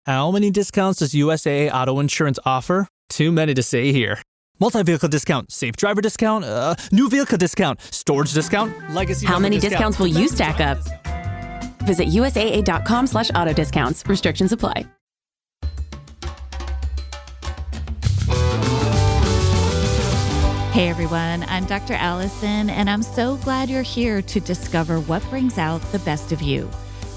How many discounts does USAA Auto Insurance offer? Too many to say here. Multi-vehicle discount, safe driver discount, new vehicle discount, storage discount, legacy. How many discounts will you stack up? Visit USAA.com/auto discounts. Restrictions apply. Hey everyone, I'm Dr. Allison, and I'm so glad you're here to discover what brings out the best of you.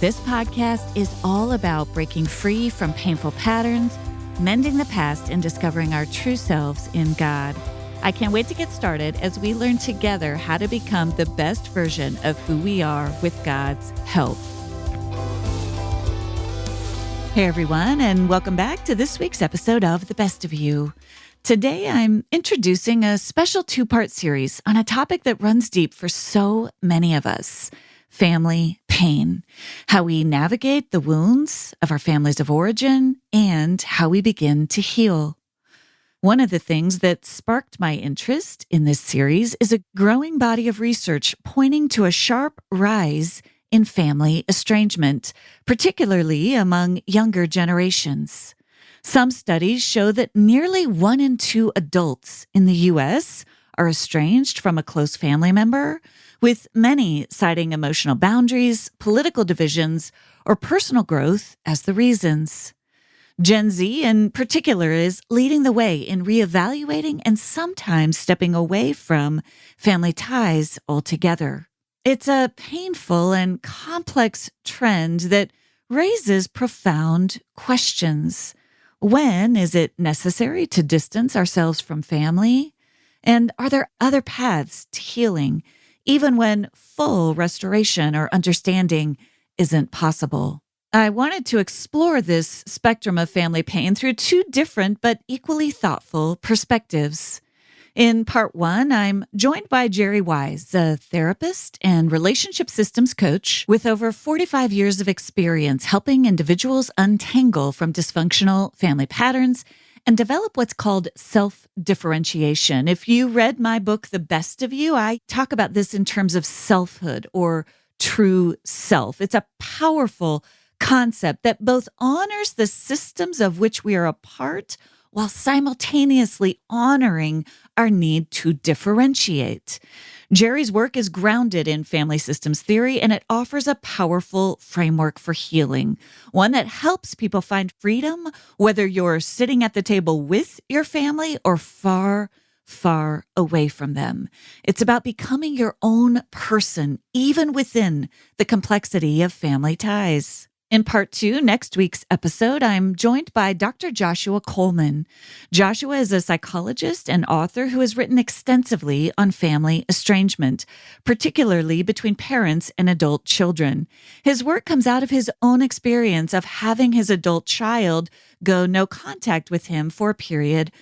This podcast is all about breaking free from painful patterns, mending the past, and discovering our true selves in God. I can't wait to get started as we learn together how to become the best version of who we are with God's help. Hey everyone, and welcome back to this week's episode of The Best of You. Today, I'm introducing a special two-part series on a topic that runs deep for so many of us: family pain, how we navigate the wounds of our families of origin, and how we begin to heal. One of the things that sparked my interest in this series is a growing body of research pointing to a sharp rise in family estrangement, particularly among younger generations. Some studies show that nearly 1 in 2 adults in the U.S. are estranged from a close family member, with many citing emotional boundaries, political divisions, or personal growth as the reasons. Gen Z in particular is leading the way in reevaluating and sometimes stepping away from family ties altogether. It's a painful and complex trend that raises profound questions. When is it necessary to distance ourselves from family? And are there other paths to healing, even when full restoration or understanding isn't possible? I wanted to explore this spectrum of family pain through 2 different but equally thoughtful perspectives. In part 1, I'm joined by Jerry Wise, a therapist and relationship systems coach with over 45 years of experience helping individuals untangle from dysfunctional family patterns and develop what's called self-differentiation. If you read my book, The Best of You, I talk about this in terms of selfhood or true self. It's a powerful concept that both honors the systems of which we are a part while simultaneously honoring our need to differentiate. Jerry's work is grounded in family systems theory, and it offers a powerful framework for healing, one that helps people find freedom, whether you're sitting at the table with your family or far, far away from them. It's about becoming your own person, even within the complexity of family ties. In part 2, next week's episode, I'm joined by Dr. Joshua Coleman. Joshua is a psychologist and author who has written extensively on family estrangement, particularly between parents and adult children. His work comes out of his own experience of having his adult child go no contact with him for a period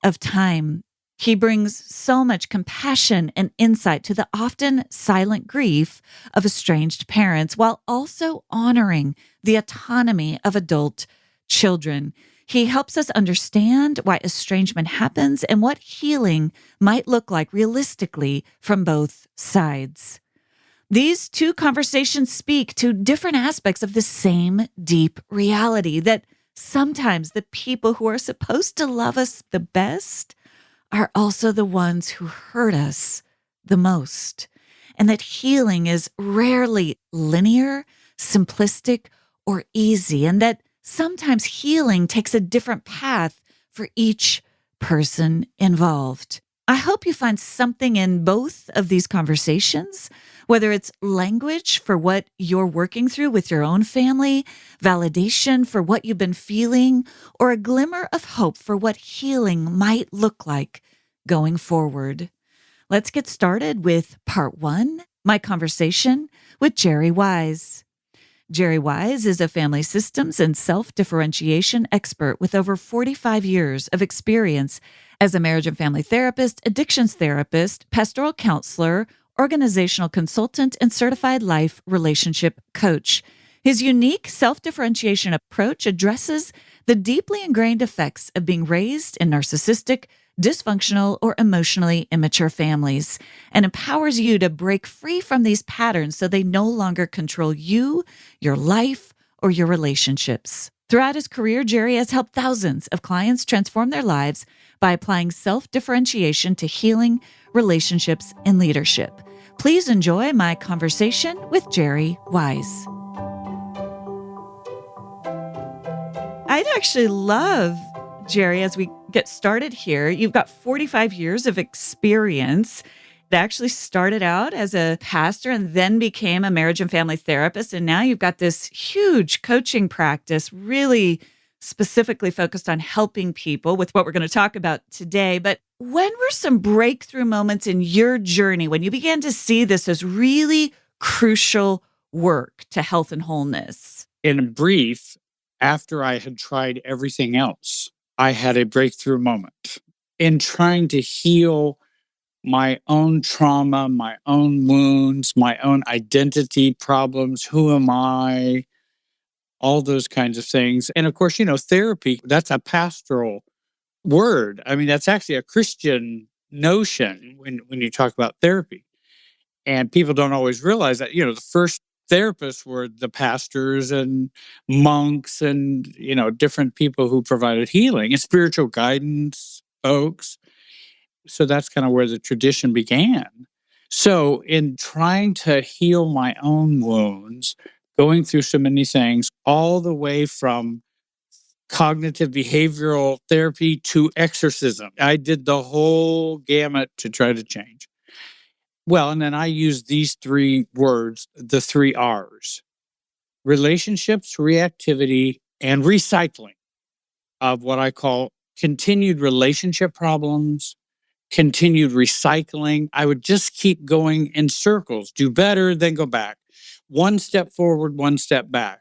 of time. He brings so much compassion and insight to the often silent grief of estranged parents while also honoring the autonomy of adult children. He helps us understand why estrangement happens and what healing might look like realistically from both sides. These 2 conversations speak to different aspects of the same deep reality that sometimes the people who are supposed to love us the best are also the ones who hurt us the most, and that healing is rarely linear, simplistic, or easy, and that sometimes healing takes a different path for each person involved. I hope you find something in both of these conversations, whether it's language for what you're working through with your own family, validation for what you've been feeling, or a glimmer of hope for what healing might look like going forward. Let's get started with part 1, my conversation with Jerry Wise. Jerry Wise is a family systems and self-differentiation expert with over 45 years of experience as a marriage and family therapist, addictions therapist, pastoral counselor, organizational consultant, and certified life relationship coach. His unique self-differentiation approach addresses the deeply ingrained effects of being raised in narcissistic, dysfunctional, or emotionally immature families, and empowers you to break free from these patterns so they no longer control you, your life, or your relationships. Throughout his career, Jerry has helped thousands of clients transform their lives by applying self-differentiation to healing, relationships, and leadership. Please enjoy my conversation with Jerry Wise. I'd actually love, Jerry, as we get started here, you've got 45 years of experience. It actually started out as a pastor and then became a marriage and family therapist. And now you've got this huge coaching practice, really specifically focused on helping people with what we're going to talk about today. But when were some breakthrough moments in your journey when you began to see this as really crucial work to health and wholeness? In brief, after I had tried everything else, I had a breakthrough moment in trying to heal my own trauma, my own wounds, my own identity problems. Who am I? All those kinds of things. And of course, therapy, that's a pastoral word. I mean, that's actually a Christian notion when you talk about therapy. And people don't always realize that, the first therapists were the pastors and monks and, different people who provided healing and spiritual guidance folks. So that's kind of where the tradition began. So in trying to heal my own wounds, going through so many things, all the way from cognitive behavioral therapy to exorcism, I did the whole gamut to try to change. Well, and then I use these three words, the three R's: relationships, reactivity, and recycling of what I call continued relationship problems, continued recycling. I would just keep going in circles, do better, then go back. One step forward, one step back,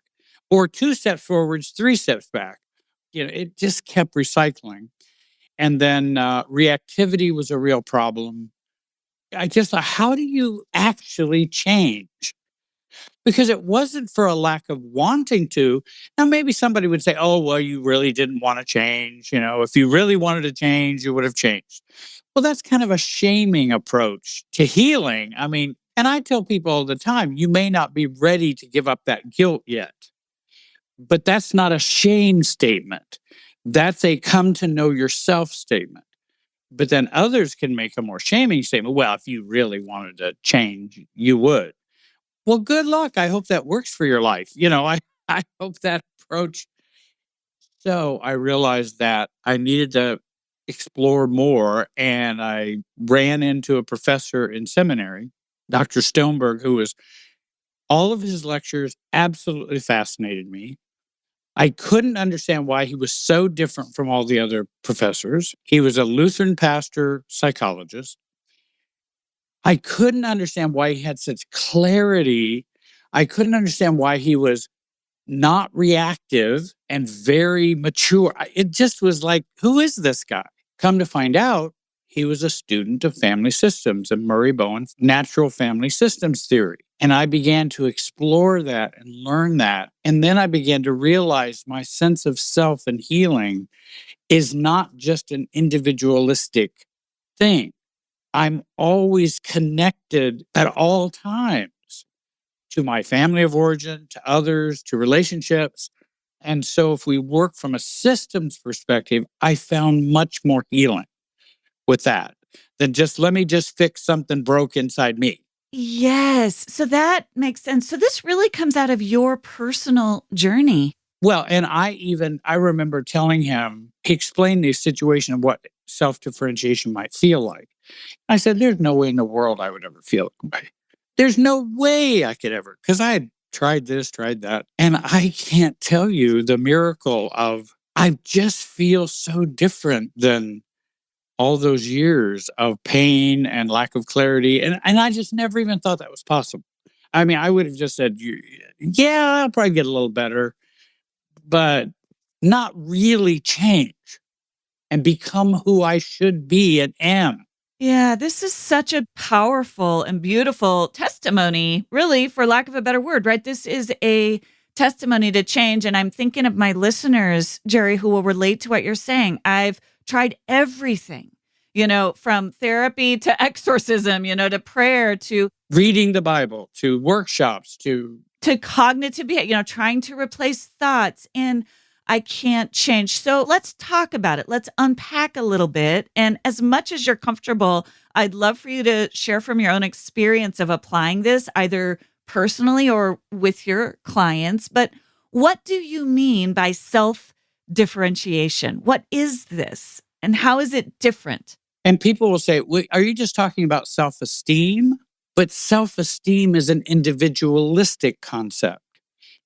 or two steps forwards, three steps back. It just kept recycling. And then reactivity was a real problem. I just thought, how do you actually change? Because it wasn't for a lack of wanting to. Now, maybe somebody would say, oh, well, you really didn't want to change. If you really wanted to change, you would have changed. Well, that's kind of a shaming approach to healing. I mean, and I tell people all the time, you may not be ready to give up that guilt yet. But that's not a shame statement. That's a come to know yourself statement. But then others can make a more shaming statement. Well, if you really wanted to change, you would. Well, good luck. I hope that works for your life. I hope that approach. So I realized that I needed to explore more. And I ran into a professor in seminary, Dr. Stoneberg, who was, all of his lectures absolutely fascinated me. I couldn't understand why he was so different from all the other professors. He was a Lutheran pastor, psychologist. I couldn't understand why he had such clarity. I couldn't understand why he was not reactive and very mature. It just was like, who is this guy? Come to find out, he was a student of family systems and Murray Bowen's natural family systems theory. And I began to explore that and learn that. And then I began to realize my sense of self and healing is not just an individualistic thing. I'm always connected at all times to my family of origin, to others, to relationships. And so if we work from a systems perspective, I found much more healing with that than just let me just fix something broke inside me. Yes. So that makes sense. So this really comes out of your personal journey. Well, and I remember telling him, he explained the situation of what self-differentiation might feel like. I said, there's no way in the world I would ever feel that way. There's no way I could ever, because I had tried this, tried that. And I can't tell you the miracle of, I just feel so different than all those years of pain and lack of clarity. And I just never even thought that was possible. I mean, I would have just said, yeah, I'll probably get a little better, but not really change and become who I should be and am. Yeah, this is such a powerful and beautiful testimony, really, for lack of a better word, right? This is a testimony to change. And I'm thinking of my listeners, Jerry, who will relate to what you're saying. I've tried everything, from therapy to exorcism, to prayer, to reading the Bible, to workshops, to cognitive behavior, trying to replace thoughts. And I can't change. So let's talk about it. Let's unpack a little bit. And as much as you're comfortable, I'd love for you to share from your own experience of applying this, either personally or with your clients. But what do you mean by self-differentiation? What is this? And how is it different? And people will say, "Wait, are you just talking about self-esteem?" But self-esteem is an individualistic concept.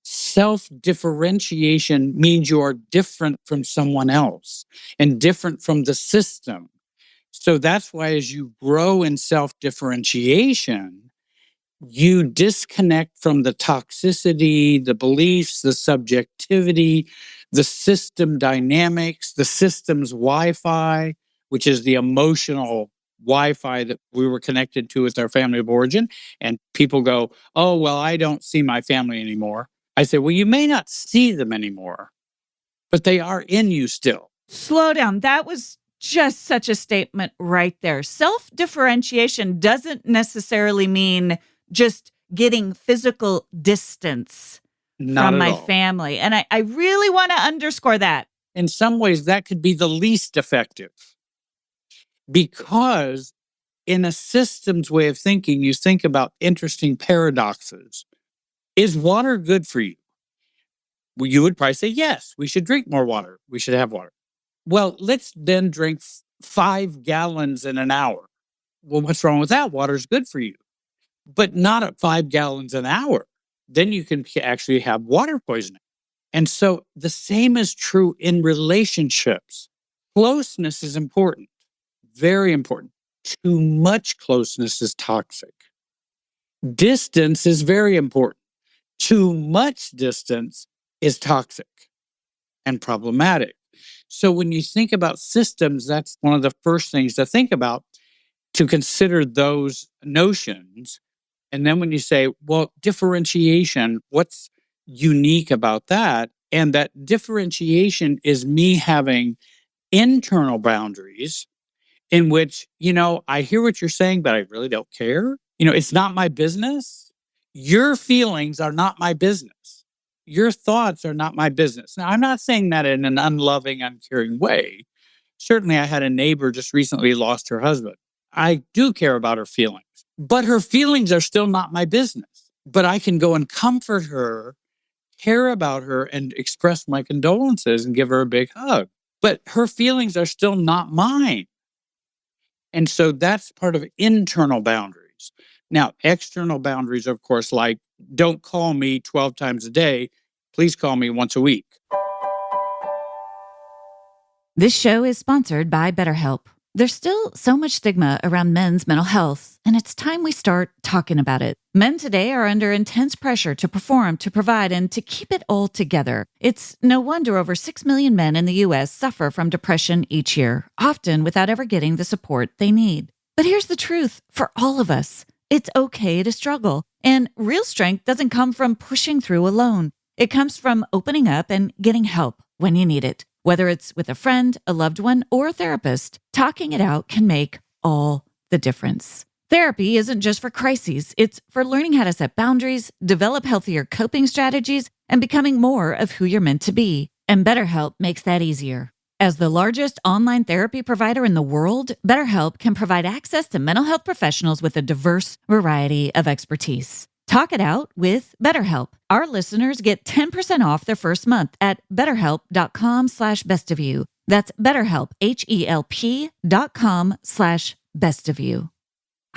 Self-differentiation means you are different from someone else and different from the system. So that's why as you grow in self-differentiation, you disconnect from the toxicity, the beliefs, the subjectivity, the system dynamics, the system's Wi-Fi, which is the emotional Wi-Fi that we were connected to with our family of origin. And people go, "Oh, well, I don't see my family anymore." I say, "Well, you may not see them anymore, but they are in you still." Slow down. That was just such a statement right there. Self-differentiation doesn't necessarily mean just getting physical distance Not from at my all. family. And I really want to underscore that. In some ways, that could be the least effective because in a systems way of thinking, you think about interesting paradoxes. Is water good for you? Well, you would probably say, yes, we should drink more water. We should have water. Well, let's then drink 5 gallons in an hour. Well, what's wrong with that? Water's good for you, but not at 5 gallons an hour. Then you can actually have water poisoning. And so the same is true in relationships. Closeness is important, very important. Too much closeness is toxic. Distance is very important. Too much distance is toxic and problematic. So when you think about systems, that's one of the first things to think about, to consider those notions. And then when you say, well, differentiation, what's unique about that? And that differentiation is me having internal boundaries in which, I hear what you're saying, but I really don't care. It's not my business. Your feelings are not my business. Your thoughts are not my business. Now, I'm not saying that in an unloving, uncaring way. Certainly, I had a neighbor just recently lost her husband. I do care about her feelings, but her feelings are still not my business. But I can go and comfort her, care about her, and express my condolences and give her a big hug. But her feelings are still not mine. And so that's part of internal boundaries. Now, external boundaries, of course, like don't call me 12 times a day. Please call me once a week. This show is sponsored by BetterHelp. There's still so much stigma around men's mental health, and it's time we start talking about it. Men today are under intense pressure to perform, to provide, and to keep it all together. It's no wonder over 6 million men in the U.S. suffer from depression each year, often without ever getting the support they need. But here's the truth for all of us. It's okay to struggle, and real strength doesn't come from pushing through alone. It comes from opening up and getting help when you need it. Whether it's with a friend, a loved one, or a therapist, talking it out can make all the difference. Therapy isn't just for crises. It's for learning how to set boundaries, develop healthier coping strategies, and becoming more of who you're meant to be. And BetterHelp makes that easier. As the largest online therapy provider in the world, BetterHelp can provide access to mental health professionals with a diverse variety of expertise. Talk it out with BetterHelp. Our listeners get 10% off their first month at betterhelp.com/bestofyou. That's BetterHelp, HELP.com/bestofyou.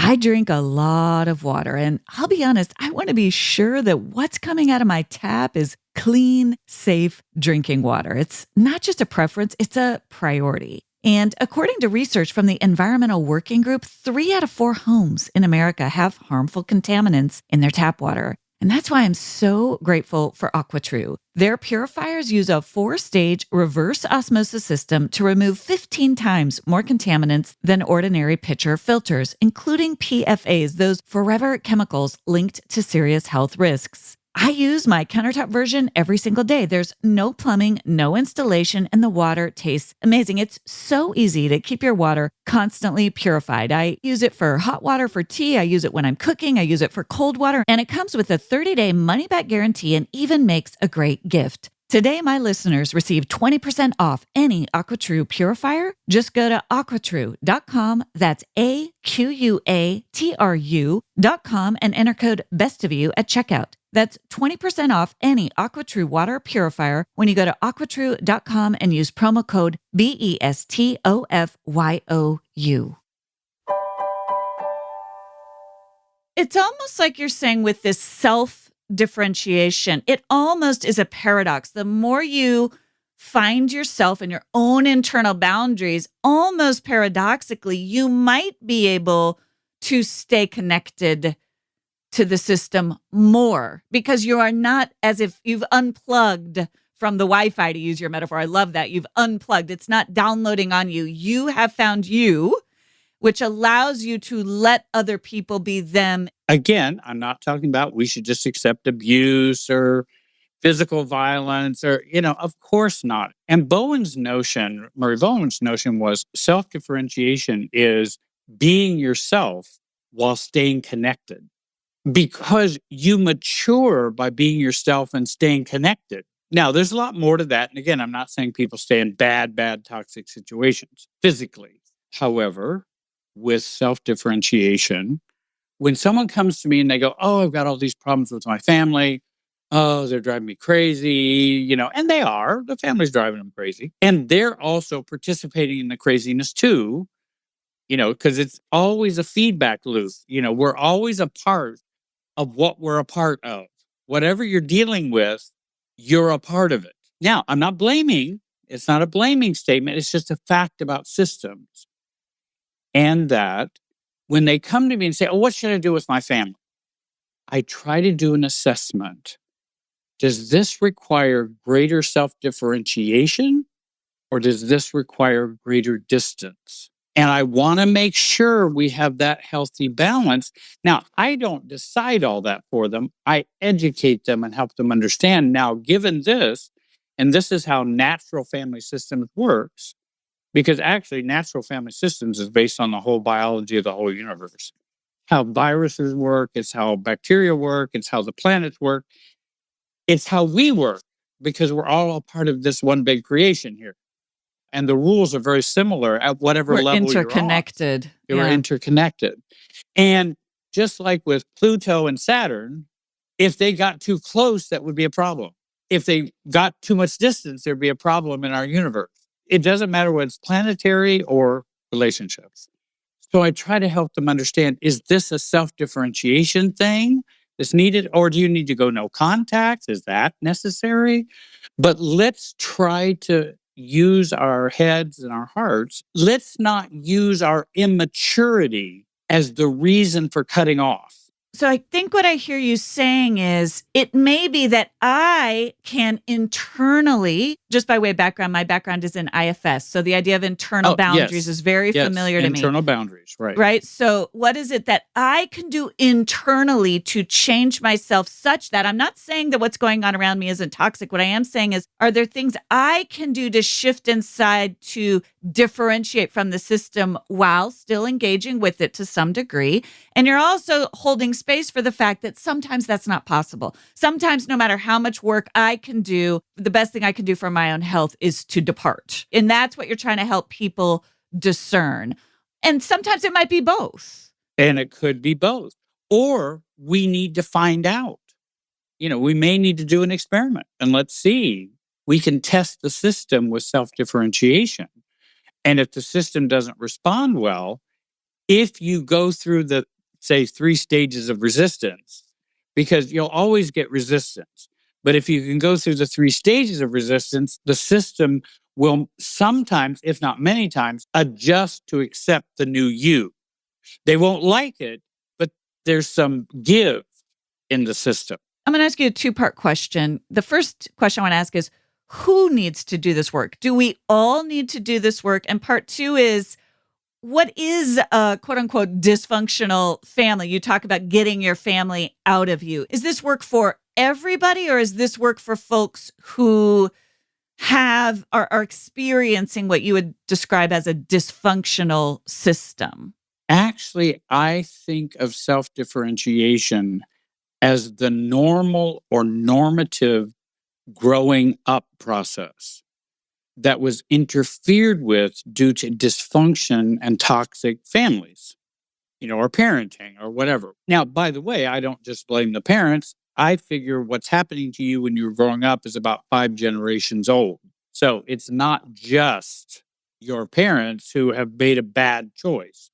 I drink a lot of water, and I'll be honest, I want to be sure that what's coming out of my tap is clean, safe drinking water. It's not just a preference, it's a priority. And according to research from the Environmental Working Group, 3 out of 4 homes in America have harmful contaminants in their tap water. And that's why I'm so grateful for AquaTrue. Their purifiers use a 4-stage reverse osmosis system to remove 15 times more contaminants than ordinary pitcher filters, including PFAs, those forever chemicals linked to serious health risks. I use my countertop version every single day. There's no plumbing, no installation, and the water tastes amazing. It's so easy to keep your water constantly purified. I use it for hot water for tea. I use it when I'm cooking. I use it for cold water. And it comes with a 30-day money-back guarantee and even makes a great gift. Today, my listeners receive 20% off any AquaTrue purifier. Just go to aquatrue.com. That's AQUATRU.com and enter code BESTOFYOU at checkout. That's 20% off any AquaTrue water purifier when you go to aquatrue.com and use promo code BESTOFYOU. It's almost like you're saying with this self-differentiation, it almost is a paradox. The more you find yourself and your own internal boundaries, almost paradoxically, you might be able to stay connected to the system more because you are not, as if you've unplugged from the Wi-Fi, to use your metaphor. I love that. You've unplugged. It's not downloading on you. You have found you, which allows you to let other people be them. Again, I'm not talking about we should just accept abuse or physical violence or, of course not. And Murray Bowen's notion was self-differentiation is being yourself while staying connected because you mature by being yourself and staying connected. Now, there's a lot more to that. And again, I'm not saying people stay in bad, toxic situations physically. However, with self-differentiation, when someone comes to me and they go, oh, I've got all these problems with my family. Oh, they're driving me crazy, and they are. The family's driving them crazy. And they're also participating in the craziness too, because it's always a feedback loop. We're always a part of what we're a part of. Whatever you're dealing with, you're a part of it. Now, I'm not blaming. It's not a blaming statement. It's just a fact about systems. And that when they come to me and say, oh, what should I do with my family? I try to do an assessment. Does this require greater self-differentiation or does this require greater distance? And I want to make sure we have that healthy balance. Now, I don't decide all that for them. I educate them and help them understand. Now, given this, and this is how natural family systems works, because actually natural family systems is based on the whole biology of the whole universe. How viruses work, it's how bacteria work, it's how the planets work. It's how we work because we're all a part of this one big creation here. And the rules are very similar at whatever level you're on. Interconnected. We're interconnected. And just like with Pluto and Saturn, if they got too close, that would be a problem. If they got too much distance, there'd be a problem in our universe. It doesn't matter whether it's planetary or relationships. So I try to help them understand, is this a self-differentiation thing that's needed? Or do you need to go no contact? Is that necessary? But let's try to use our heads and our hearts. Let's not use our immaturity as the reason for cutting off. So I think what I hear you saying is it may be that I can internally, just by way of background, my background is in IFS. So the idea of internal boundaries is very familiar to me. Internal boundaries, right. Right. So what is it that I can do internally to change myself such that I'm not saying that what's going on around me isn't toxic. What I am saying is, are there things I can do to shift inside to differentiate from the system while still engaging with it to some degree? And you're also holding space for the fact that sometimes that's not possible. Sometimes no matter how much work I can do, the best thing I can do for my own health is to depart. And that's what you're trying to help people discern. And sometimes it might be both. And it could be both. Or we need to find out. We may need to do an experiment and let's see. We can test the system with self-differentiation. And if the system doesn't respond well, if you go through the, say, 3 stages of resistance, because you'll always get resistance. But if you can go through the 3 stages of resistance, the system will sometimes, if not many times, adjust to accept the new you. They won't like it, but there's some give in the system. I'm going to ask you a 2-part question. The first question I want to ask is, who needs to do this work? Do we all need to do this work? And part 2 is, what is a quote unquote dysfunctional family? You talk about getting your family out of you. Is this work for everybody or is this work for folks who are experiencing what you would describe as a dysfunctional system? Actually, I think of self-differentiation as the normal or normative growing up process that was interfered with due to dysfunction and toxic families, or parenting or whatever. Now, by the way, I don't just blame the parents. I figure what's happening to you when you were growing up is about 5 generations old. So it's not just your parents who have made a bad choice.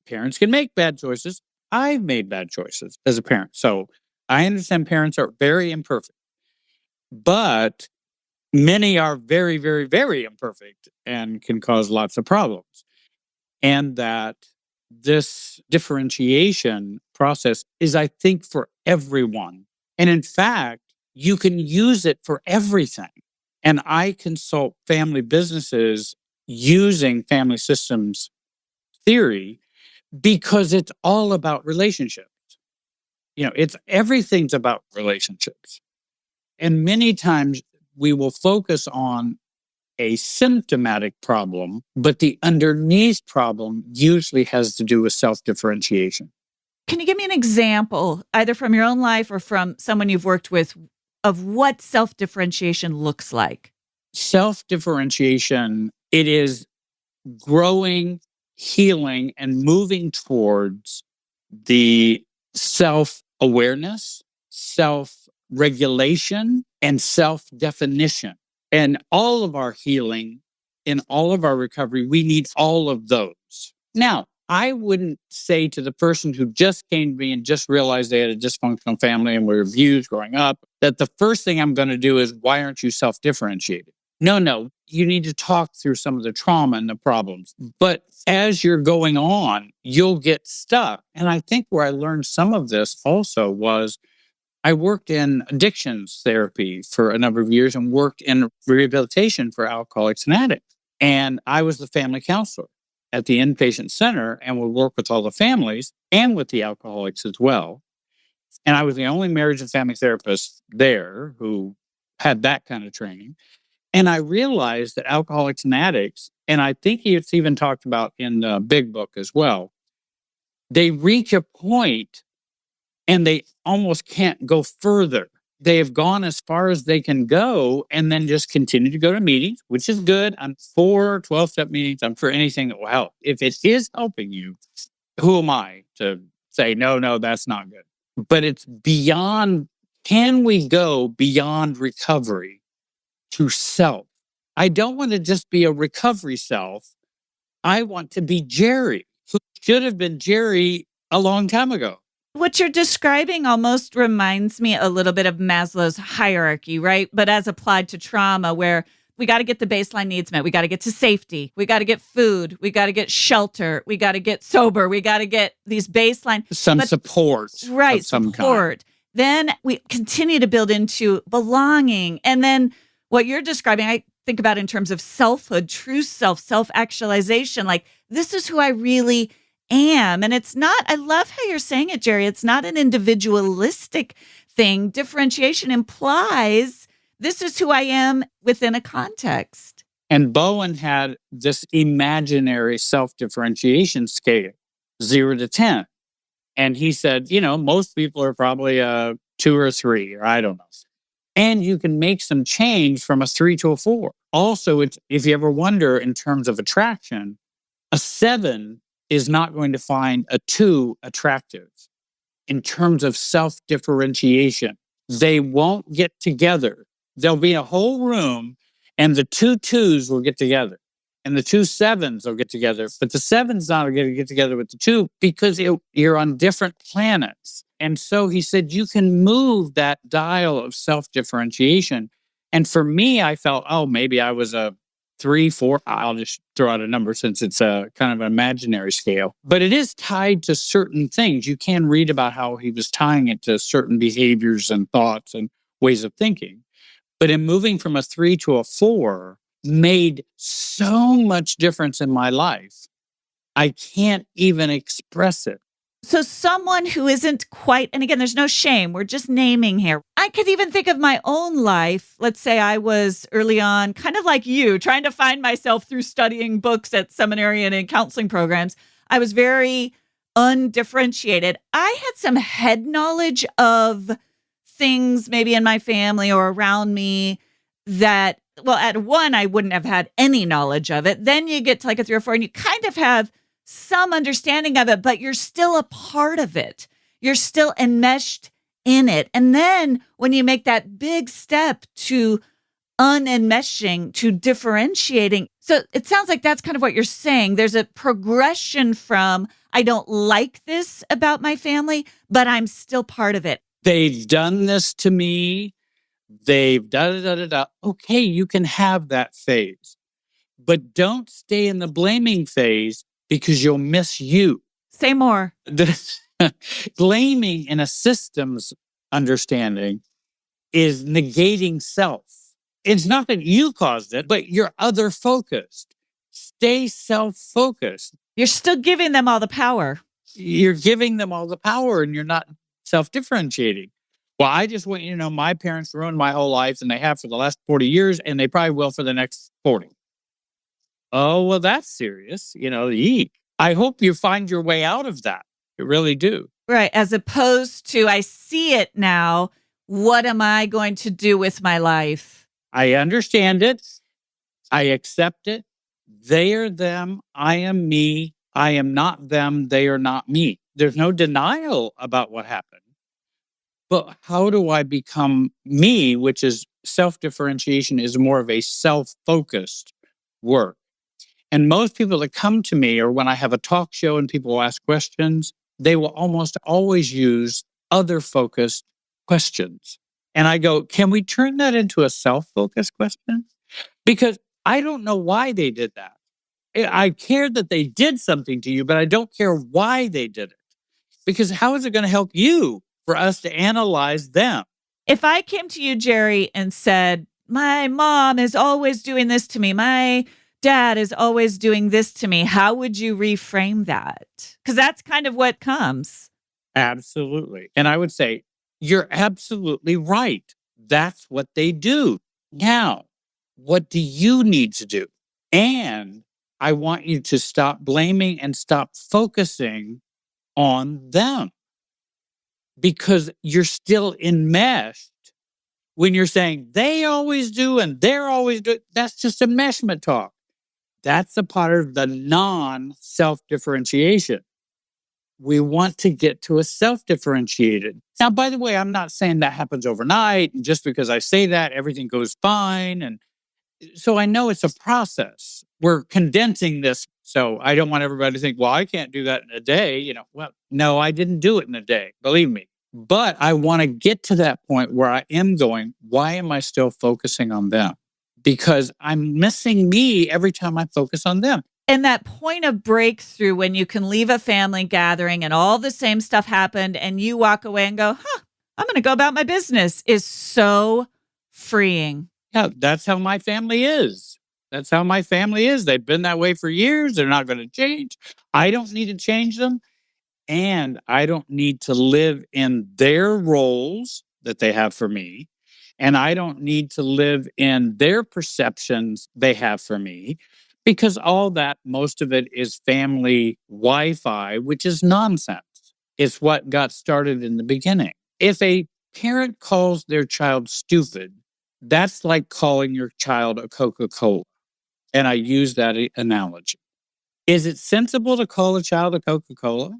Parents can make bad choices. I've made bad choices as a parent. So I understand parents are very imperfect, but many are very, very, very imperfect and can cause lots of problems. And that this differentiation process is, I think, for everyone. And in fact, you can use it for everything. And I consult family businesses using family systems theory because it's all about relationships. Everything's about relationships. And many times we will focus on a symptomatic problem, but the underneath problem usually has to do with self-differentiation. Can you give me an example, either from your own life or from someone you've worked with, of what self-differentiation looks like? Self-differentiation, it is growing, healing, and moving towards the self-awareness, self-regulation, and self-definition. And all of our healing, in all of our recovery, we need all of those. Now, I wouldn't say to the person who just came to me and just realized they had a dysfunctional family and were abused growing up, that the first thing I'm going to do is, why aren't you self-differentiated? No, you need to talk through some of the trauma and the problems. But as you're going on, you'll get stuck. And I think where I learned some of this also was I worked in addictions therapy for a number of years and worked in rehabilitation for alcoholics and addicts. And I was the family counselor at the inpatient center and would work with all the families and with the alcoholics as well. And I was the only marriage and family therapist there who had that kind of training. And I realized that alcoholics and addicts, and I think it's even talked about in the big book as well, they reach a point and they almost can't go further. They have gone as far as they can go and then just continue to go to meetings, which is good. I'm for 12-step meetings. I'm for anything that will help. If it is helping you, who am I to say, no, that's not good? But it's beyond, can we go beyond recovery to self? I don't want to just be a recovery self. I want to be Jerry, who should have been Jerry a long time ago. What you're describing almost reminds me a little bit of Maslow's hierarchy, right? But as applied to trauma, where we got to get the baseline needs met. We got to get to safety. We got to get food. We got to get shelter. We got to get sober. We got to get these baseline. Support. Right, of some support. kind. Then we continue to build into belonging. And then what you're describing, I think about in terms of selfhood, true self-actualization. Like, this is who I really am. And it's not, I love how you're saying it, Jerry. It's not an individualistic thing. Differentiation implies this is who I am within a context. And Bowen had this imaginary self-differentiation scale, 0 to 10. And he said, most people are probably a 2 or a 3, or I don't know. And you can make some change from a 3 to a 4. Also, if you ever wonder in terms of attraction, a 7 is not going to find a 2 attractive. In terms of self-differentiation, they won't get together. There'll be a whole room and the 2 2s will get together and the 2 7s will get together. But the 7's not going to get together with the 2 because you're on different planets. And so he said, you can move that dial of self-differentiation. And for me, I felt, maybe I was a 3, 4. I'll just throw out a number since it's a kind of an imaginary scale. But it is tied to certain things. You can read about how he was tying it to certain behaviors and thoughts and ways of thinking. But in moving from a 3 to a 4 made so much difference in my life. I can't even express it. So someone who isn't quite, and again, there's no shame. We're just naming here. I could even think of my own life. Let's say I was early on, kind of like you, trying to find myself through studying books at seminary and in counseling programs. I was very undifferentiated. I had some head knowledge of things maybe in my family or around me that, well, at one, I wouldn't have had any knowledge of it. Then you get to like a 3 or 4 and you kind of have some understanding of it, but you're still a part of it. You're still enmeshed in it. And then when you make that big step to unenmeshing, to differentiating. So it sounds like that's kind of what you're saying. There's a progression from, I don't like this about my family, but I'm still part of it. They've done this to me. They've da. Okay, you can have that phase, but don't stay in the blaming phase because you'll miss you. Say more. Blaming in a systems understanding is negating self. It's not that you caused it, but you're other focused. Stay self-focused. You're still giving them all the power. You're giving them all the power and you're not self-differentiating. Well, I just want you to know my parents ruined my whole life and they have for the last 40 years and they probably will for the next 40. Oh, well, that's serious. Yeek. I hope you find your way out of that. I really do. Right. As opposed to, I see it now. What am I going to do with my life? I understand it. I accept it. They are them. I am me. I am not them. They are not me. There's no denial about what happened. But how do I become me, which is self-differentiation is more of a self-focused work. And most people that come to me, or when I have a talk show and people ask questions, they will almost always use other-focused questions. And I go, can we turn that into a self-focused question? Because I don't know why they did that. I care that they did something to you, but I don't care why they did it. Because how is it going to help you for us to analyze them? If I came to you, Jerry, and said, my mom is always doing this to me, my dad is always doing this to me, how would you reframe that? Because that's kind of what comes. Absolutely. And I would say, you're absolutely right. That's what they do. Now, what do you need to do? And I want you to stop blaming and stop focusing on them because you're still enmeshed when you're saying they always do and they're always do. That's just enmeshment talk. That's a part of the non-self-differentiation. We want to get to a self-differentiated. Now, by the way, I'm not saying that happens overnight. And just because I say that, everything goes fine. And so I know it's a process. We're condensing this. So I don't want everybody to think, well, I can't do that in a day. Well, no, I didn't do it in a day. Believe me. But I want to get to that point where I am going, why am I still focusing on them? Because I'm missing me every time I focus on them. And that point of breakthrough when you can leave a family gathering and all the same stuff happened and you walk away and go, I'm going to go about my business is so freeing. Yeah, that's how my family is. That's how my family is. They've been that way for years. They're not going to change. I don't need to change them. And I don't need to live in their roles that they have for me. And I don't need to live in their perceptions they have for me. Because all that, most of it is family Wi-Fi, which is nonsense. It's what got started in the beginning. If a parent calls their child stupid, that's like calling your child a Coca-Cola. And I use that analogy. Is it sensible to call a child a Coca-Cola?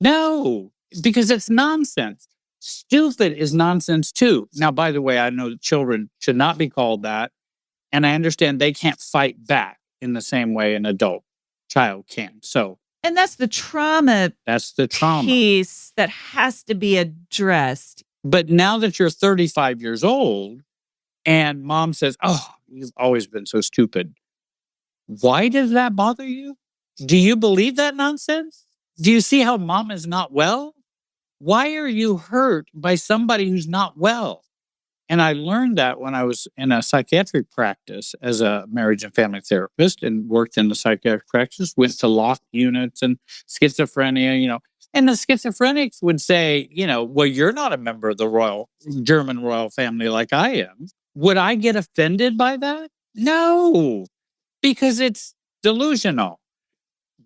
No, because it's nonsense. Stupid is nonsense too. Now, by the way, I know that children should not be called that. And I understand they can't fight back in the same way an adult child can. And that's the trauma. That's the trauma piece that has to be addressed. But now that you're 35 years old and mom says, oh, you've always been so stupid. Why does that bother you? Do you believe that nonsense? Do you see how mom is not well? Why are you hurt by somebody who's not well? And I learned that when I was in a psychiatric practice as a marriage and family therapist and worked in the psychiatric practice, went to locked units and schizophrenia, and the schizophrenics would say, well, you're not a member of the German royal family like I am. Would I get offended by that? No, because it's delusional.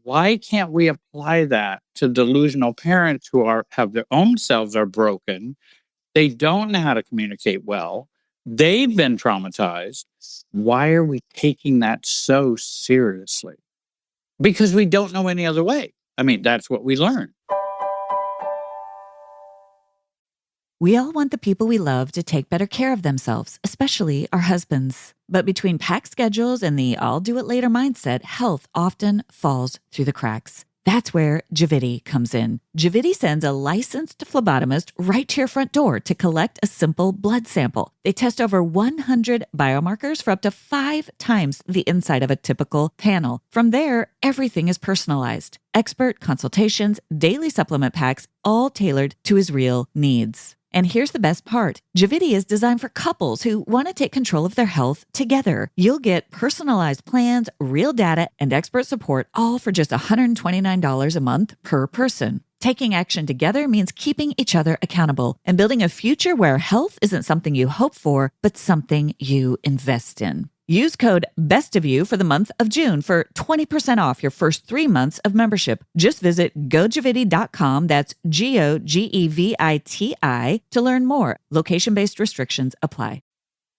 Why can't we apply that to delusional parents who have their own selves are broken They don't know how to communicate well. They've been traumatized. Why are we taking that so seriously? Because we don't know any other way. I mean, that's what we learn. We all want the people we love to take better care of themselves, especially our husbands. But between packed schedules and the I'll do it later mindset, health often falls through the cracks. That's where Javidi comes in. Javidi sends a licensed phlebotomist right to your front door to collect a simple blood sample. They test over 100 biomarkers for up to 5 times the inside of a typical panel. From there, everything is personalized. Expert consultations, daily supplement packs, all tailored to his real needs. And here's the best part. Javidi is designed for couples who want to take control of their health together. You'll get personalized plans, real data, and expert support, all for just $129 a month per person. Taking action together means keeping each other accountable and building a future where health isn't something you hope for, but something you invest in. Use code BESTOFYOU for the month of June for 20% off your first 3 months of membership. Just visit gojavidi.com, that's GOGEVITI, to learn more. Location-based restrictions apply.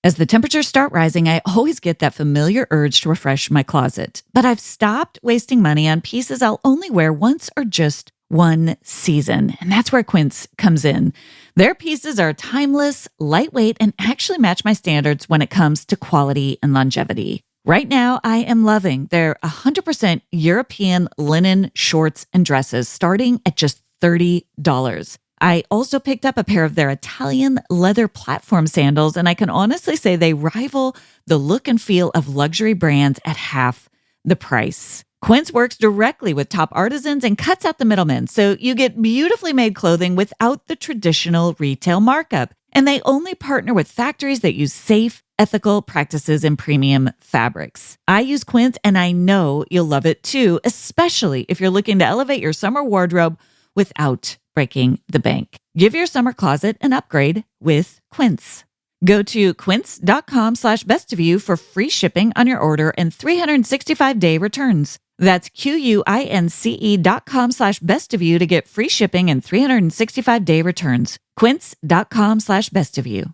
As the temperatures start rising, I always get that familiar urge to refresh my closet. But I've stopped wasting money on pieces I'll only wear once or just one season. And that's where Quince comes in. Their pieces are timeless, lightweight, and actually match my standards when it comes to quality and longevity. Right now, I am loving their 100% European linen shorts and dresses starting at just $30. I also picked up a pair of their Italian leather platform sandals, and I can honestly say they rival the look and feel of luxury brands at half the price. Quince works directly with top artisans and cuts out the middlemen, so you get beautifully made clothing without the traditional retail markup. And they only partner with factories that use safe, ethical practices and premium fabrics. I use Quince, and I know you'll love it too, especially if you're looking to elevate your summer wardrobe without breaking the bank. Give your summer closet an upgrade with Quince. Go to quince.com/bestofyou for free shipping on your order and 365-day returns. That's QUINCE.com/bestofyou to get free shipping and 365-day returns. Quince.com/bestofyou.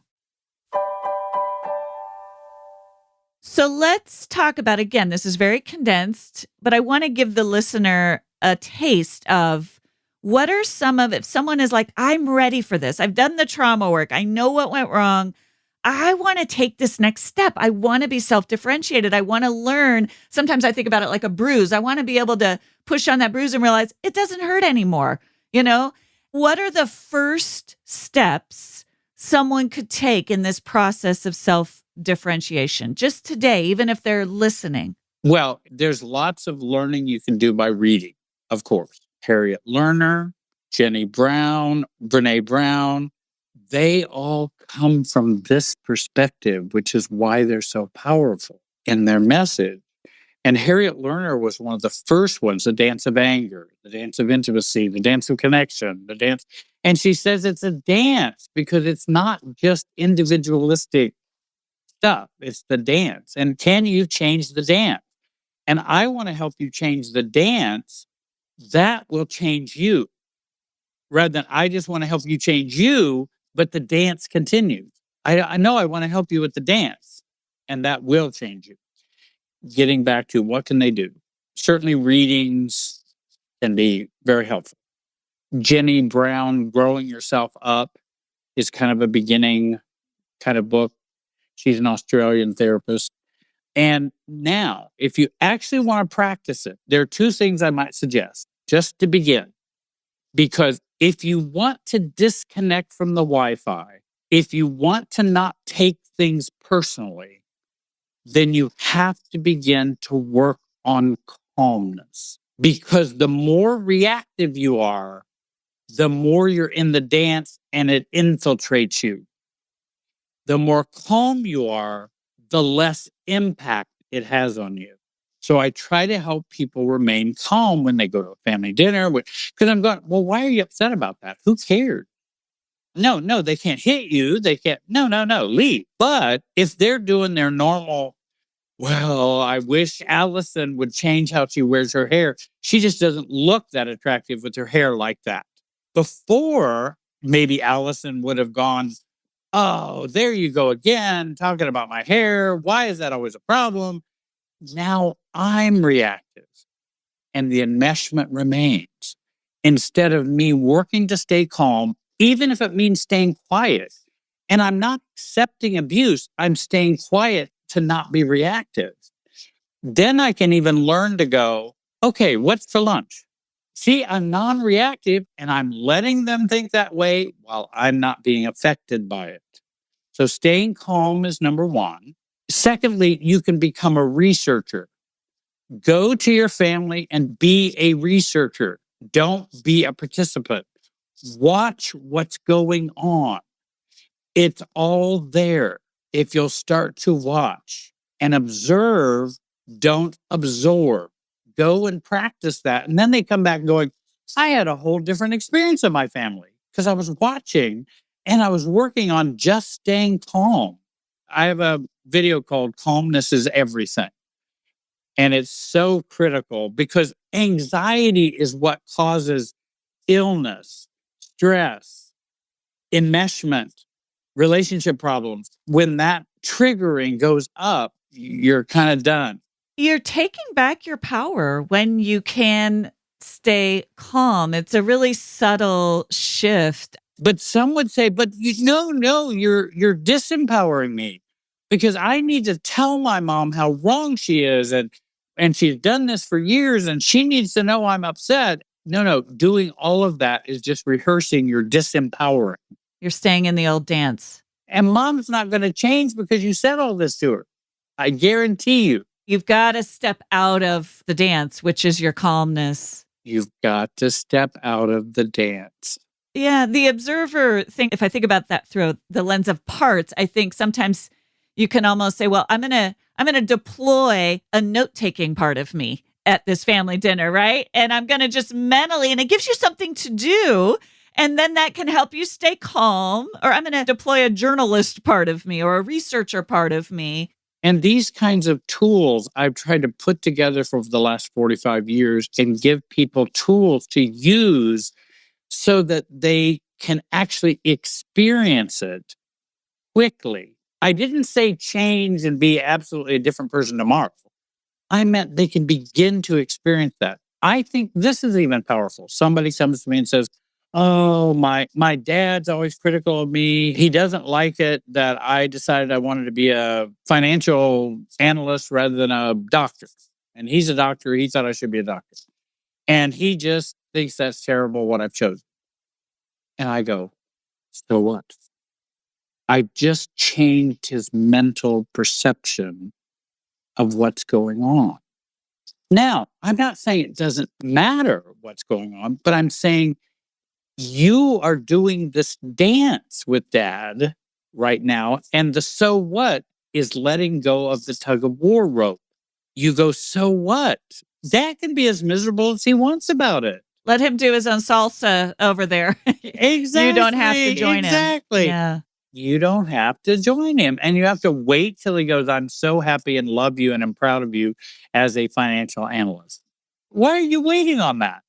So let's talk about, again, this is very condensed, but I want to give the listener a taste of what are some of, if someone is like, I'm ready for this. I've done the trauma work. I know what went wrong. I want to take this next step. I want to be self-differentiated. I want to learn. Sometimes I think about it like a bruise. I want to be able to push on that bruise and realize it doesn't hurt anymore. You know, what are the first steps someone could take in this process of self-differentiation just today, even if they're listening? Well, there's lots of learning you can do by reading, of course. Harriet Lerner, Jenny Brown, Brene Brown, they all come from this perspective, which is why they're so powerful in their message. And Harriet Lerner was one of the first ones, the dance of anger, the dance of intimacy, the dance of connection, the dance. And she says it's a dance because it's not just individualistic stuff. It's the dance. And can you change the dance? And I want to help you change the dance. That will change you. Rather than I just want to help you change you, but the dance continues. I know I want to help you with the dance, and that will change you. Getting back to what can they do? Certainly readings can be very helpful. Jenny Brown, Growing Yourself Up, is kind of a beginning kind of book. She's an Australian therapist. And now, if you actually want to practice it, there are 2 things I might suggest just to begin. Because if you want to disconnect from the Wi-Fi, if you want to not take things personally, then you have to begin to work on calmness. Because the more reactive you are, the more you're in the dance and it infiltrates you. The more calm you are, the less impact it has on you. So I try to help people remain calm when they go to a family dinner. Because I'm going, well, why are you upset about that? Who cares? No, they can't hit you. They can't. No, leave. But if they're doing their normal, well, I wish Allison would change how she wears her hair. She just doesn't look that attractive with her hair like that. Before, maybe Allison would have gone, oh, there you go again, talking about my hair. Why is that always a problem? Now I'm reactive and the enmeshment remains. Instead of me working to stay calm, even if it means staying quiet, and I'm not accepting abuse, I'm staying quiet to not be reactive. Then I can even learn to go, okay, what's for lunch? See, I'm non reactive and I'm letting them think that way while I'm not being affected by it. So staying calm is number one. Secondly, you can become a researcher. Go to your family and be a researcher. Don't be a participant. Watch what's going on. It's all there. If you'll start to watch and observe, don't absorb. Go and practice that. And then they come back going, I had a whole different experience in my family because I was watching and I was working on just staying calm. I have a video called Calmness is Everything. And it's so critical because anxiety is what causes illness, stress, enmeshment, relationship problems. When that triggering goes up, you're kind of done. You're taking back your power when you can stay calm. It's a really subtle shift. But some would say, but no, you're disempowering me because I need to tell my mom how wrong she is. And she's done this for years and she needs to know I'm upset. No, doing all of that is just rehearsing your disempowering. You're staying in the old dance. And mom's not going to change because you said all this to her. I guarantee you. You've got to step out of the dance, which is your calmness. You've got to step out of the dance. Yeah, the observer thing, if I think about that through the lens of parts, I think sometimes you can almost say, well, I'm going to deploy a note-taking part of me at this family dinner, right? And I'm going to just mentally, and it gives you something to do. And then that can help you stay calm. Or I'm going to deploy a journalist part of me or a researcher part of me. And these kinds of tools I've tried to put together for the last 45 years and give people tools to use so that they can actually experience it quickly. I didn't say change and be absolutely a different person tomorrow. I meant they can begin to experience that. I think this is even powerful. Somebody comes to me and says, oh, my dad's always critical of me. He doesn't like it that I decided I wanted to be a financial analyst rather than a doctor. And he's a doctor. He thought I should be a doctor. And he just thinks that's terrible what I've chosen. And I go, so what? I just changed his mental perception of what's going on. Now, I'm not saying it doesn't matter what's going on, but I'm saying you are doing this dance with dad right now. And the so what is letting go of the tug of war rope. You go, so what? Dad can be as miserable as he wants about it. Let him do his own salsa over there. Exactly. You don't have to join him. Exactly. Yeah. You don't have to join him. And you have to wait till he goes, I'm so happy and love you and I'm proud of you as a financial analyst. Why are you waiting on that?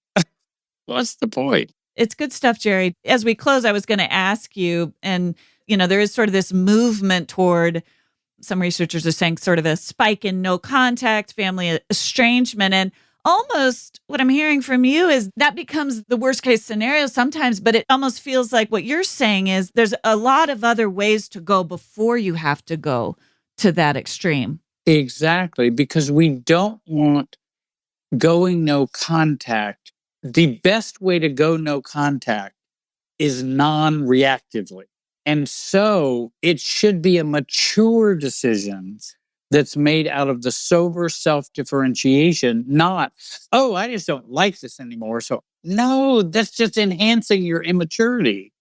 What's the point? It's good stuff, Jerry. As we close, I was going to ask you, and, there is sort of this movement toward, some researchers are saying sort of a spike in no contact, family estrangement. And almost what I'm hearing from you is that becomes the worst case scenario sometimes, but it almost feels like what you're saying is there's a lot of other ways to go before you have to go to that extreme. Exactly, because we don't want going no contact. The best way to go no contact is non-reactively. And so it should be a mature decision that's made out of the sober self-differentiation, not, oh, I just don't like this anymore. So no, that's just enhancing your immaturity.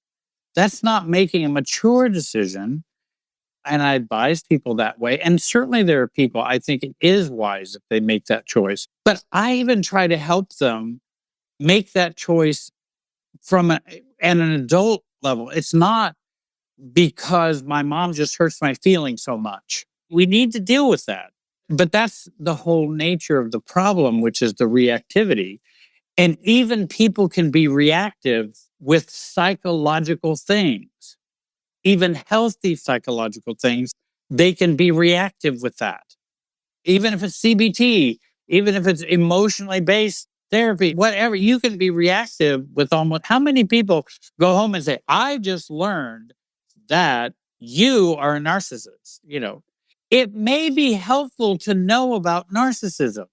That's not making a mature decision. And I advise people that way. And certainly there are people, I think it is wise if they make that choice. But I even try to help them make that choice from at an adult level. It's not because my mom just hurts my feelings so much. We need to deal with that. But that's the whole nature of the problem, which is the reactivity. And even people can be reactive with psychological things, even healthy psychological things. They can be reactive with that. Even if it's CBT, even if it's emotionally based therapy, whatever, you can be reactive with almost. How many people go home and say, I just learned that you are a narcissist? It may be helpful to know about narcissism,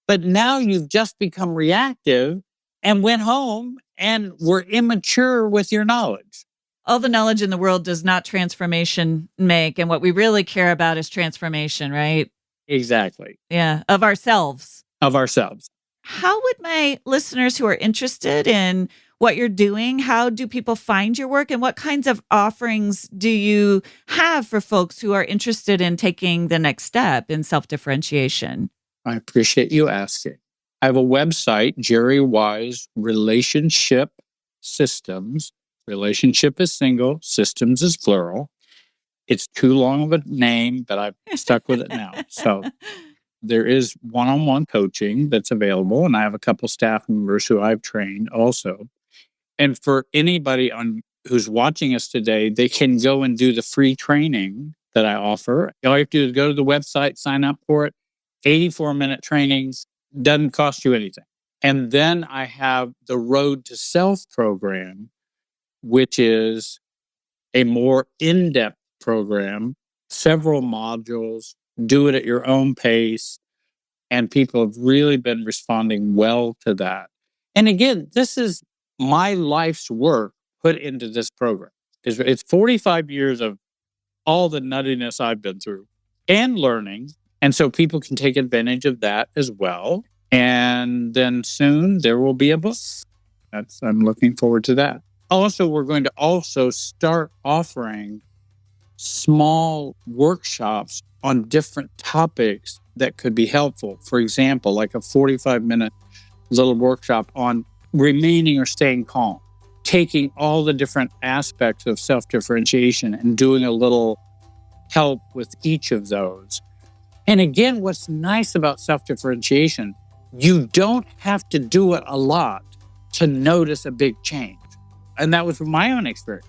but now you've just become reactive and went home and were immature with your knowledge. All the knowledge in the world does not transformation make. And what we really care about is transformation, right? Exactly. Yeah. Of ourselves. Of ourselves. How would my listeners who are interested in what you're doing, how do people find your work, and what kinds of offerings do you have for folks who are interested in taking the next step in self-differentiation? I appreciate you asking. I have a website, Jerry Wise Relationship Systems. Relationship is single, systems is plural. It's too long of a name, but I've stuck with it now. So there is one-on-one coaching that's available, and I have a couple staff members who I've trained also. And for anybody who's watching us today, they can go and do the free training that I offer. All you have to do is go to the website, sign up for it. 84-minute trainings, doesn't cost you anything. And then I have the Road to Self program, which is a more in-depth program, several modules, do it at your own pace. And people have really been responding well to that. And again, this is my life's work put into this program. It's 45 years of all the nuttiness I've been through and learning. And so people can take advantage of that as well. And then soon there will be a book. I'm looking forward to that. Also, we're going to also start offering small workshops on different topics that could be helpful. For example, like a 45-minute little workshop on remaining or staying calm, taking all the different aspects of self-differentiation and doing a little help with each of those. And again, what's nice about self-differentiation, you don't have to do it a lot to notice a big change. And that was from my own experience.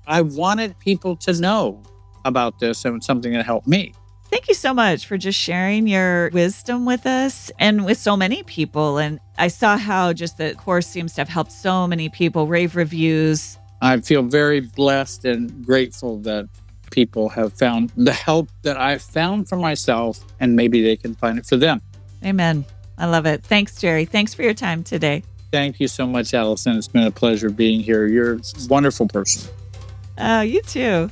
I wanted people to know about this, and it's something that helped me. Thank you so much for just sharing your wisdom with us and with so many people. And I saw how just the course seems to have helped so many people, rave reviews. I feel very blessed and grateful that people have found the help that I've found for myself, and maybe they can find it for them. Amen. I love it. Thanks, Jerry. Thanks for your time today. Thank you so much, Allison. It's been a pleasure being here. You're a wonderful person. Oh, you too.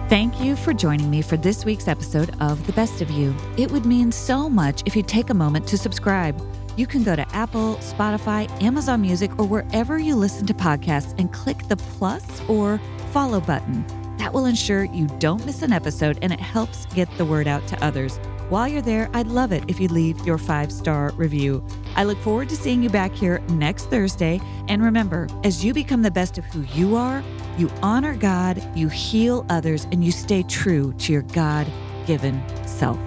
Thank you for joining me for this week's episode of The Best of You. It would mean so much if you take a moment to subscribe. You can go to Apple, Spotify, Amazon Music, or wherever you listen to podcasts and click the plus or follow button. That will ensure you don't miss an episode, and it helps get the word out to others. While you're there, I'd love it if you leave your 5-star review. I look forward to seeing you back here next Thursday. And remember, as you become the best of who you are, you honor God, you heal others, and you stay true to your God-given self.